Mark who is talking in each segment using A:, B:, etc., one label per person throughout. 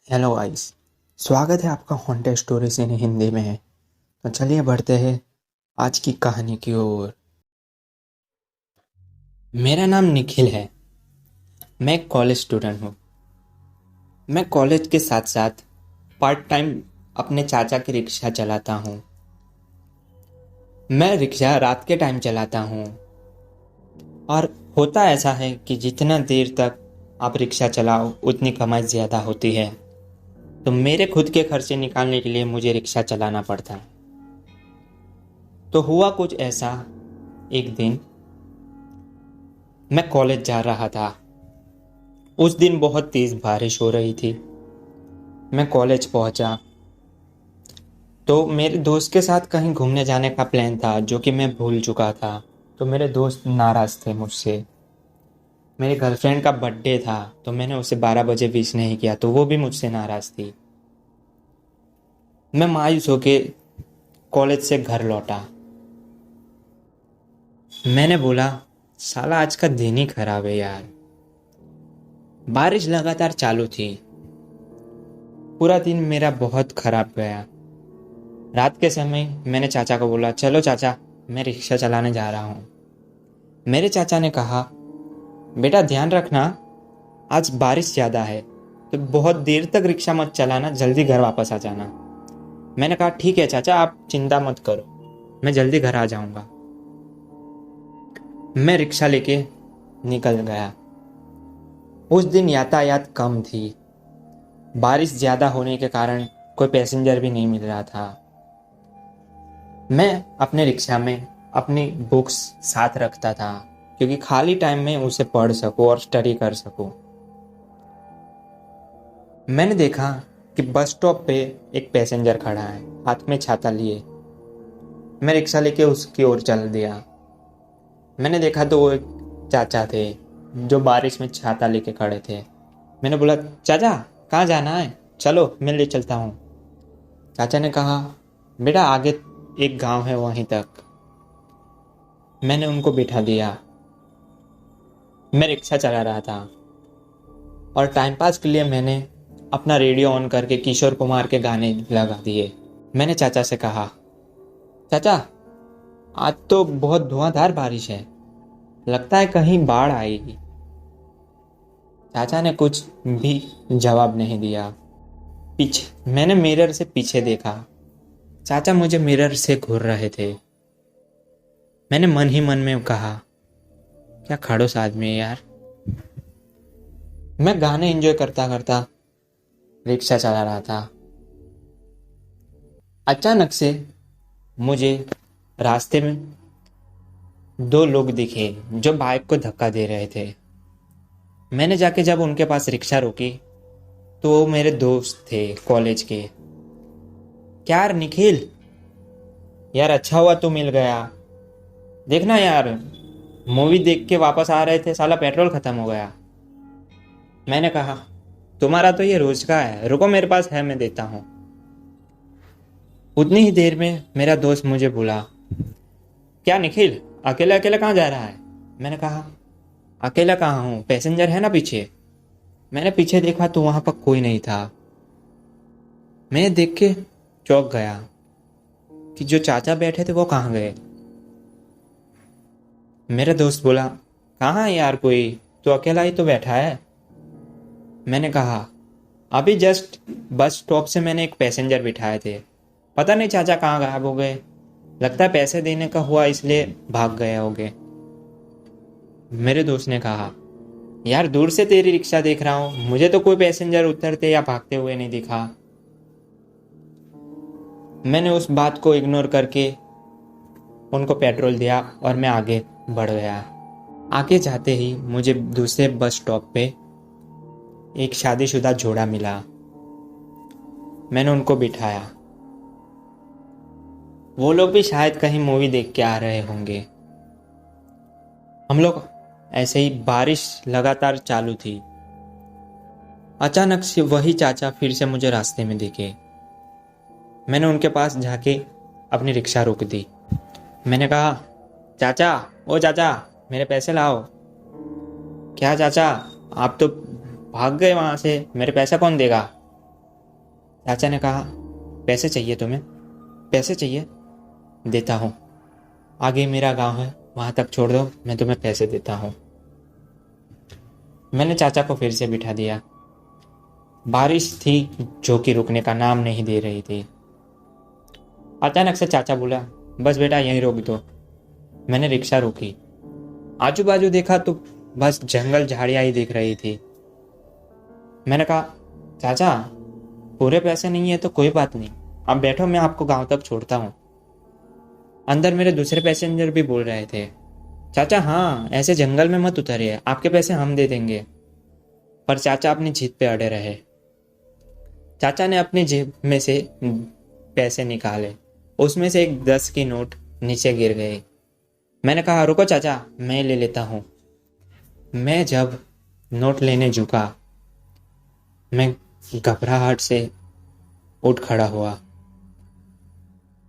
A: Hello guys. स्वागत है आपका हॉन्टेड स्टोरीज इन हिंदी में। तो चलिए बढ़ते हैं आज की कहानी की ओर। मेरा नाम निखिल है। मैं एक कॉलेज स्टूडेंट हूँ। मैं कॉलेज के साथ साथ पार्ट टाइम अपने चाचा की रिक्शा चलाता हूँ। मैं रिक्शा रात के टाइम चलाता हूँ और होता ऐसा है कि जितना देर तक आप रिक्शा चलाओ उतनी कमाई ज़्यादा होती है। तो मेरे खुद के खर्चे निकालने के लिए मुझे रिक्शा चलाना पड़ता है। तो हुआ कुछ ऐसा, एक दिन मैं कॉलेज जा रहा था। उस दिन बहुत तेज बारिश हो रही थी। मैं कॉलेज पहुंचा तो मेरे दोस्त के साथ कहीं घूमने जाने का प्लान था जो कि मैं भूल चुका था। तो मेरे दोस्त नाराज़ थे मुझसे। मेरी गर्लफ्रेंड का बर्थडे था तो मैंने उसे 12 बजे विश नहीं किया तो वो भी मुझसे नाराज़ थी। मैं मायूस होके कॉलेज से घर लौटा। मैंने बोला, साला आज का दिन ही खराब है यार। बारिश लगातार चालू थी। पूरा दिन मेरा बहुत खराब गया। रात के समय मैंने चाचा को बोला, चलो चाचा, मैं रिक्शा चलाने जा रहा हूँ। मेरे चाचा ने कहा, बेटा ध्यान रखना, आज बारिश ज़्यादा है तो बहुत देर तक रिक्शा मत चलाना, जल्दी घर वापस आ जाना। मैंने कहा, ठीक है चाचा, आप चिंता मत करो, मैं जल्दी घर आ जाऊँगा। मैं रिक्शा लेके निकल गया। उस दिन यातायात कम थी। बारिश ज़्यादा होने के कारण कोई पैसेंजर भी नहीं मिल रहा था। मैं अपने रिक्शा में अपनी बुक्स साथ रखता था क्योंकि खाली टाइम में उसे पढ़ सकूं और स्टडी कर सकूं। मैंने देखा कि बस स्टॉप पे एक पैसेंजर खड़ा है, हाथ में छाता लिए। मैं रिक्शा लेके उसकी ओर चल दिया। मैंने देखा तो वो एक चाचा थे जो बारिश में छाता लेके खड़े थे। मैंने बोला, चाचा कहाँ जाना है, चलो मैं ले चलता हूँ। चाचा ने कहा, बेटा आगे एक गांव है, वहीं तक। मैंने उनको बिठा दिया। मैं रिक्शा चला रहा था और टाइम पास के लिए मैंने अपना रेडियो ऑन करके किशोर कुमार के गाने लगा दिए। मैंने चाचा से कहा, चाचा आज तो बहुत धुआंधार बारिश है, लगता है कहीं बाढ़ आएगी। चाचा ने कुछ भी जवाब नहीं दिया। पीछे मैंने मिरर से पीछे देखा। चाचा मुझे मिरर से घूर रहे थे। मैंने मन ही मन में कहा, क्या खड़ूस आदमी है यार। मैं गाने एंजॉय करता करता रिक्शा चला रहा था। अचानक से मुझे रास्ते में दो लोग दिखे जो बाइक को धक्का दे रहे थे। मैंने जाके जब उनके पास रिक्शा रोकी तो वो मेरे दोस्त थे कॉलेज के। क्या यार निखिल, यार अच्छा हुआ तू मिल गया। देखना यार, मूवी देख के वापस आ रहे थे, साला पेट्रोल खत्म हो गया। मैंने कहा, तुम्हारा तो ये रोज का है, रुको मेरे पास है, मैं देता हूँ। उतनी ही देर में मेरा दोस्त मुझे बोला, क्या निखिल अकेले अकेले कहाँ जा रहा है। मैंने कहा, अकेला कहाँ हूँ, पैसेंजर है ना पीछे। मैंने पीछे देखा तो वहां पर कोई नहीं था। मैं देख के चौंक गया कि जो चाचा बैठे थे वो कहाँ गए। मेरा दोस्त बोला, कहाँ है यार कोई, तो अकेला ही तो बैठा है। मैंने कहा, अभी जस्ट बस स्टॉप से मैंने एक पैसेंजर बिठाए थे, पता नहीं चाचा कहाँ गायब हो गए, लगता है पैसे देने का हुआ इसलिए भाग गए होंगे। मेरे दोस्त ने कहा, यार दूर से तेरी रिक्शा देख रहा हूँ, मुझे तो कोई पैसेंजर उतरते या भागते हुए नहीं दिखा। मैंने उस बात को इग्नोर करके उनको पेट्रोल दिया और मैं आगे बढ़ गया। आगे जाते ही मुझे दूसरे बस स्टॉप पे एक शादीशुदा जोड़ा मिला। मैंने उनको बिठाया। वो लोग भी शायद कहीं मूवी देख के आ रहे होंगे। हम लोग ऐसे ही, बारिश लगातार चालू थी। अचानक से वही चाचा फिर से मुझे रास्ते में दिखे। मैंने उनके पास जाके अपनी रिक्शा रोक दी। मैंने कहा, चाचा, ओ चाचा, मेरे पैसे लाओ। क्या चाचा, आप तो भाग गए वहां से, मेरे पैसा कौन देगा। चाचा ने कहा, पैसे चाहिए तुम्हें? पैसे चाहिए? देता हूँ, आगे मेरा गांव है, वहां तक छोड़ दो, मैं तुम्हें पैसे देता हूँ। मैंने चाचा को फिर से बिठा दिया। बारिश थी जो कि रुकने का नाम नहीं दे रही थी। अचानक से चाचा बोला, बस बेटा यहीं रोक दो। मैंने रिक्शा रोकी, आजू बाजू देखा तो बस जंगल झाड़ियां ही दिख रही थी। मैंने कहा, चाचा पूरे पैसे नहीं है तो कोई बात नहीं, आप बैठो, मैं आपको गांव तक छोड़ता हूँ। अंदर मेरे दूसरे पैसेंजर भी बोल रहे थे, चाचा हाँ ऐसे जंगल में मत उतरिए, आपके पैसे हम दे देंगे। पर चाचा अपनी जिद पे अड़े रहे। चाचा ने अपनी जेब में से पैसे निकाले, उसमें से एक 10 की नोट नीचे गिर गई। मैंने कहा, रुको चाचा, मैं ले लेता हूँ। मैं जब नोट लेने झुका, मैं घबराहट से उठ खड़ा हुआ।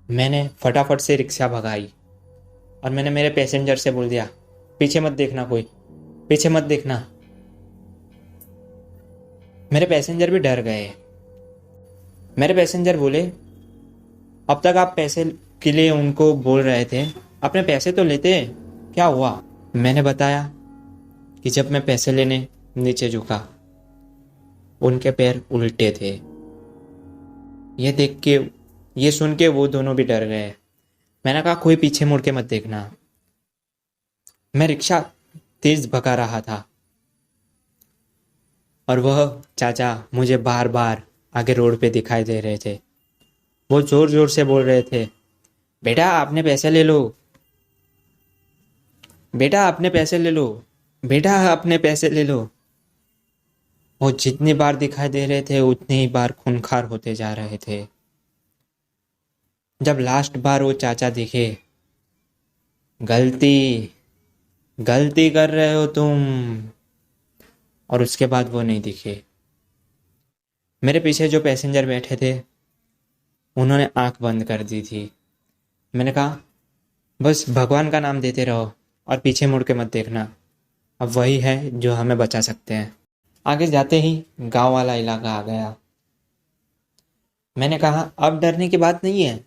A: मैंने फटाफट से रिक्शा भगाई और मैंने मेरे पैसेंजर से बोल दिया, पीछे मत देखना, कोई पीछे मत देखना। मेरे पैसेंजर भी डर गए। मेरे पैसेंजर बोले, अब तक आप पैसे के लिए उनको बोल रहे थे, अपने पैसे तो लेते, क्या हुआ? मैंने बताया कि जब मैं पैसे लेने नीचे झुका, उनके पैर उल्टे थे। ये सुन के वो दोनों भी डर गए। मैंने कहा, कोई पीछे मुड़ के मत देखना। मैं रिक्शा तेज भगा रहा था और वह चाचा मुझे बार बार आगे रोड पे दिखाई दे रहे थे। वो जोर जोर से बोल रहे थे, बेटा आपने पैसे ले लो, बेटा आपने पैसे ले लो, बेटा आपने पैसे ले लो। वो जितनी बार दिखाई दे रहे थे उतनी ही बार खूंखार होते जा रहे थे। जब लास्ट बार वो चाचा दिखे, गलती गलती कर रहे हो तुम, और उसके बाद वो नहीं दिखे। मेरे पीछे जो पैसेंजर बैठे थे उन्होंने आंख बंद कर दी थी। मैंने कहा, बस भगवान का नाम देते रहो और पीछे मुड़ के मत देखना, अब वही है जो हमें बचा सकते हैं। आगे जाते ही गांव वाला इलाका आ गया। मैंने कहा, अब डरने की बात नहीं है,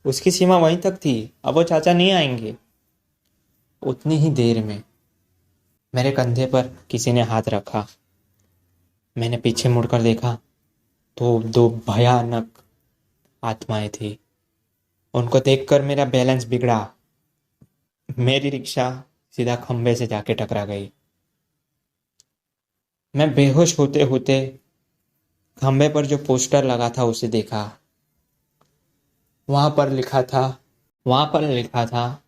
A: उसकी सीमा वहीं तक थी, अब वो चाचा नहीं आएंगे। उतनी ही देर में मेरे कंधे पर किसी ने हाथ रखा। मैंने पीछे मुड़कर देखा तो 2 भयानक आत्माएं थी। उनको देखकर मेरा बैलेंस बिगड़ा। मेरी रिक्शा सीधा खंबे से जाके टकरा गई। मैं बेहोश होते होते खंबे पर जो पोस्टर लगा था उसे देखा। वहां पर लिखा था,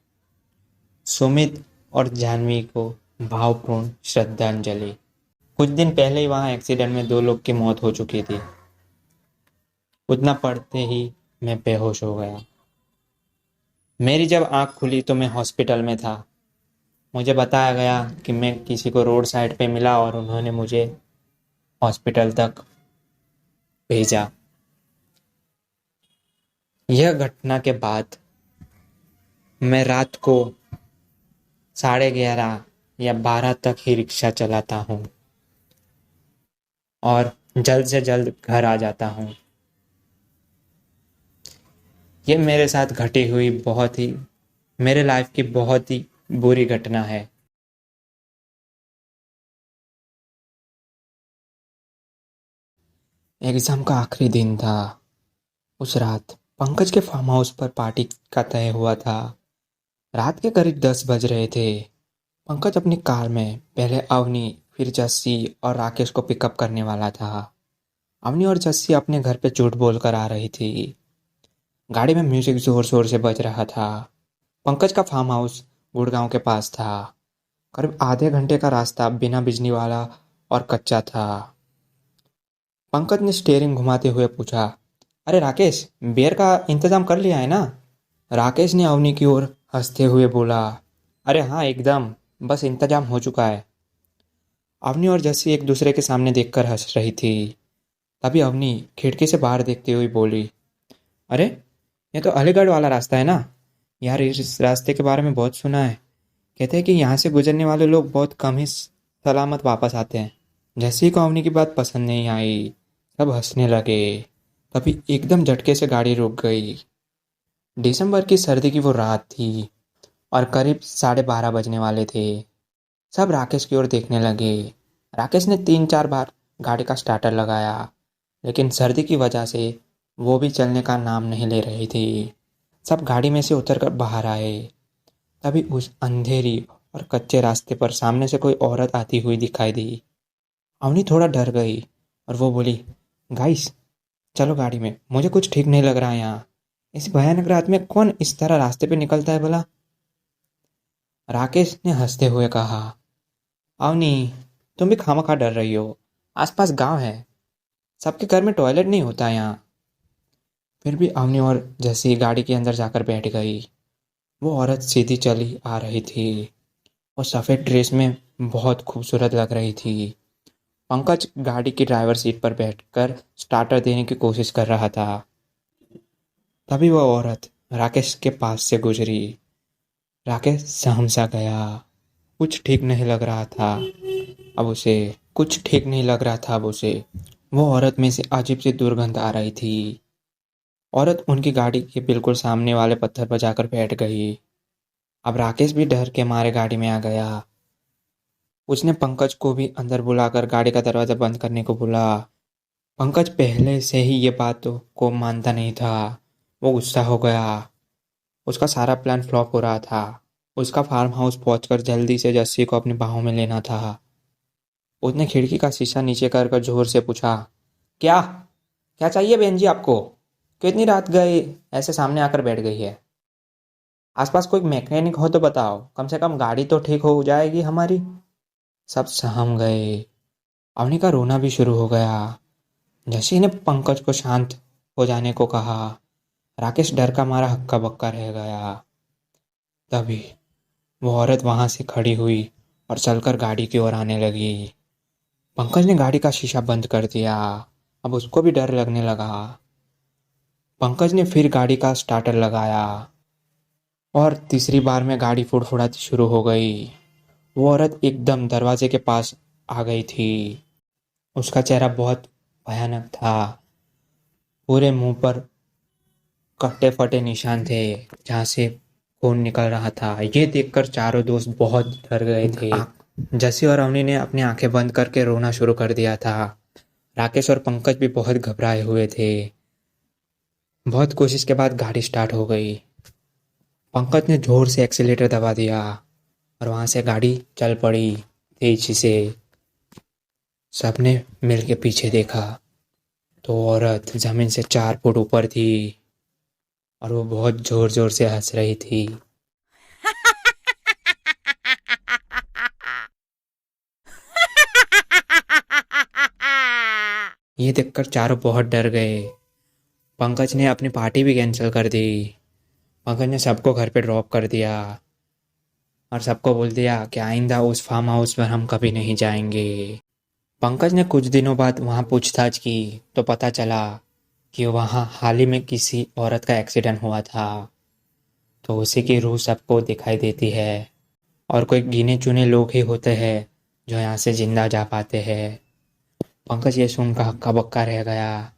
A: सुमित और जानवी को भावपूर्ण श्रद्धांजलि। कुछ दिन पहले ही वहां एक्सीडेंट में 2 लोग की मौत हो चुकी थी। उतना पढ़ते ही मैं बेहोश हो गया। मेरी जब आंख खुली तो मैं हॉस्पिटल में था। मुझे बताया गया कि मैं किसी को रोड साइड पे मिला और उन्होंने मुझे हॉस्पिटल तक भेजा। यह घटना के बाद मैं रात को 11:30 या 12 तक ही रिक्शा चलाता हूँ और जल्द से जल्द घर आ जाता हूँ। ये मेरे साथ घटी हुई मेरे लाइफ की बहुत ही बुरी घटना है। एग्जाम का आखिरी दिन था। उस रात पंकज के फार्म हाउस पर पार्टी का तय हुआ था। रात के करीब 10 बज रहे थे। पंकज अपनी कार में पहले अवनी, फिर जस्सी और राकेश को पिकअप करने वाला था। अवनी और जस्सी अपने घर पे झूठ बोलकर आ रही थी। गाड़ी में म्यूजिक जोर शोर से बज रहा था। पंकज का फार्म हाउस गुड़गांव के पास था। करीब आधे घंटे का रास्ता बिना बिजली वाला और कच्चा था। पंकज ने स्टीयरिंग घुमाते हुए पूछा, अरे राकेश, बियर का इंतजाम कर लिया है ना? राकेश ने अवनी की ओर हंसते हुए बोला, अरे हाँ एकदम, बस इंतजाम हो चुका है। अवनी और जस्सी एक दूसरे के सामने देखकर हंस रही थी। तभी अवनी खिड़की से बाहर देखते हुए बोली, अरे ये तो अलीगढ़ वाला रास्ता है ना? यार इस रास्ते के बारे में बहुत सुना है। कहते हैं कि यहाँ से गुजरने वाले लोग बहुत कम ही सलामत वापस आते हैं। जस्सी को अवनी की बात पसंद नहीं आई। सब हंसने लगे। तभी एकदम झटके से गाड़ी रुक गई। दिसंबर की सर्दी की वो रात थी और करीब 12:30 बजने वाले थे। सब राकेश की ओर देखने लगे। राकेश ने 3-4 बार गाड़ी का स्टार्टर लगाया, लेकिन सर्दी की वजह से वो भी चलने का नाम नहीं ले रही थी। सब गाड़ी में से उतरकर बाहर आए। तभी उस अंधेरी और कच्चे रास्ते पर सामने से कोई औरत आती हुई दिखाई दी। अवनी थोड़ा डर गई और वो बोली, गाइस चलो गाड़ी में, मुझे कुछ ठीक नहीं लग रहा है यहाँ। इस भयानक रात में कौन इस तरह रास्ते पे निकलता है भला? राकेश ने हंसते हुए कहा, अवनी तुम भी खामखा डर रही हो। आसपास गांव है, सबके घर में टॉयलेट नहीं होता यहाँ। फिर भी अवनी और जैसी गाड़ी के अंदर जाकर बैठ गई। वो औरत सीधी चली आ रही थी और सफ़ेद ड्रेस में बहुत खूबसूरत लग रही थी। पंकज गाड़ी की ड्राइवर सीट पर बैठकर स्टार्टर देने की कोशिश कर रहा था। तभी वह औरत राकेश के पास से गुजरी। राकेश सहम सा गया। कुछ ठीक नहीं लग रहा था अब उसे। कुछ ठीक नहीं लग रहा था अब उसे। वो औरत में से अजीब सी दुर्गंध आ रही थी। औरत उनकी गाड़ी के बिल्कुल सामने वाले पत्थर पर जाकर बैठ गई। अब राकेश भी डर के मारे गाड़ी में आ गया। उसने पंकज को भी अंदर बुलाकर गाड़ी का दरवाज़ा बंद करने को बोला। पंकज पहले से ही ये बात को मानता नहीं था। वो गुस्सा हो गया। उसका सारा प्लान फ्लॉप हो रहा था। उसका फार्म हाउस पहुंचकर जल्दी से जस्सी को अपनी बाहों में लेना था। उसने खिड़की का शीशा नीचे कर जोर से पूछा, क्या क्या चाहिए बहन जी आपको? क्यों इतनी रात गए ऐसे सामने आकर बैठ गई है? आसपास कोई मैकेनिक हो तो बताओ, कम से कम गाड़ी तो ठीक हो जाएगी हमारी। सब सहम गए। अवनी का रोना भी शुरू हो गया। जस्सी ने पंकज को शांत हो जाने को कहा। राकेश डर का मारा हक्का बक्का रह गया। तभी वो औरत वहां से खड़ी हुई और चलकर गाड़ी की ओर आने लगी। पंकज ने गाड़ी का शीशा बंद कर दिया। अब उसको भी डर लगने लगा। पंकज ने फिर गाड़ी का स्टार्टर लगाया और तीसरी बार में गाड़ी फुड़फुड़ाती शुरू हो गई। वो औरत एकदम दरवाजे के पास आ गई थी। उसका चेहरा बहुत भयानक था। पूरे मुंह पर कटे फटे निशान थे जहाँ से खून निकल रहा था। ये देखकर चारों दोस्त बहुत डर गए थे। जस्सी और अवनी ने अपनी आंखें बंद करके रोना शुरू कर दिया था। राकेश और पंकज भी बहुत घबराए हुए थे। बहुत कोशिश के बाद गाड़ी स्टार्ट हो गई। पंकज ने जोर से एक्सीलेटर दबा दिया और वहां से गाड़ी चल पड़ी तेजी से। सबने मिल के पीछे देखा तो औरत जमीन से 4 फुट ऊपर थी और वो बहुत जोर जोर से हंस रही थी। ये देखकर चारों बहुत डर गए। पंकज ने अपनी पार्टी भी कैंसिल कर दी। पंकज ने सबको घर पे ड्रॉप कर दिया और सबको बोल दिया कि आइंदा उस फार्म हाउस पर हम कभी नहीं जाएंगे। पंकज ने कुछ दिनों बाद वहाँ पूछताछ की तो पता चला कि वहाँ हाल ही में किसी औरत का एक्सीडेंट हुआ था। तो उसी की रूह सबको दिखाई देती है और कोई गिने चुने लोग ही होते हैं जो यहाँ से जिंदा जा पाते हैं। पंकज ये सुनकर हक्का बक्का रह गया।